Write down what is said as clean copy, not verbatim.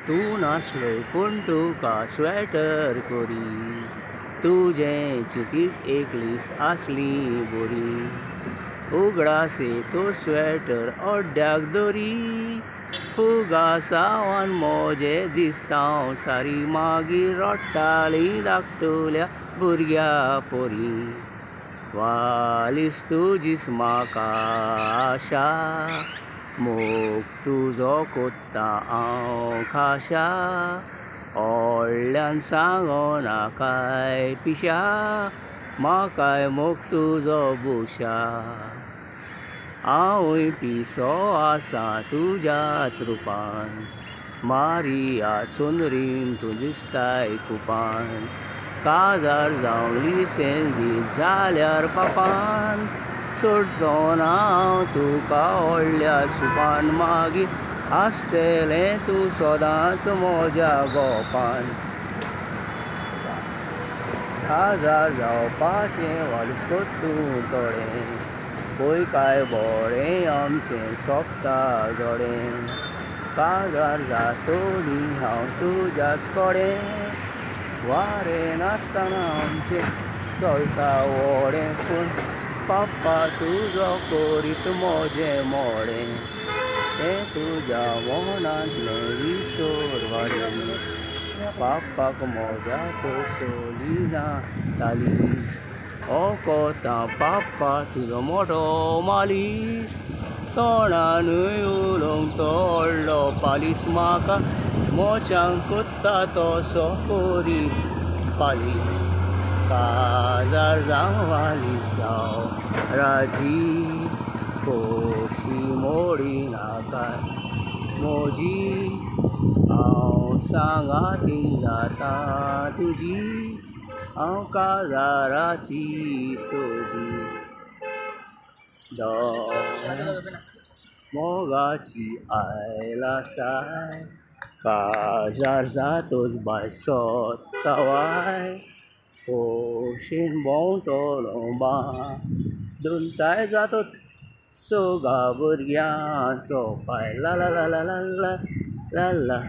तू नासलोय पूण तुका स्वेटर कोरी तुजें चितीत एकलीस आसली बरी उगडासे तो स्वेटर ओड्ड्याक दोरी फुगा सावन मोजे दीस संवसारी मागीर रडटालीं धाकटुल्या भुरग्या पोरी वालीस तुजीच म्हाका आशा मोग तुजो कोत्ता हांव खाशा व्हडल्यान सांगोना काय पिशा म्हाकाय मोग तुजो बुशा हांवूय पिसो आसा तुज्याच रुपान मारिया चुनरीन तूं दिसताय कुपान काजार जावं लिसेंदी जाल्यार पापान सोडचो ना हांव तुका व्हडल्या सुपान मागीर आसतलें तूं सदांच म्हज्या गोपान काजार जावपाचें वाडस तूं थोडें पळय काय बरें आमचें सोंपता जोडें काजार जातोली हांव तुज्याच कडेन वारें नासतना आमचें चलता व्हडें पूण पाप्पा तुजो करीत म्हजें मोडें तें तुज्या मनांतलें विसर वाडें पाप्पाक म्हज्या कोसोली ना तालीस हो कोता पाप्पा तुजो मोठो मालीस तोंडानूय उलोवंक तो व्हडलो पालीस म्हाका मोच्यांक कोत्ता तसो कोरी पालीस काजार जावं वालीस जावं राजी खोशी मोडी नाकाय म्हजी हांव सांगाती जाता तुजी हांव काजाराची सोजी मोगाची आयला साय काजार जातोच बाय सोत्तावाय खोशेन भोंवतलो दोनताय जातोच चौगा भुरग्यांचो पाय ला ला ला ला ला ला ला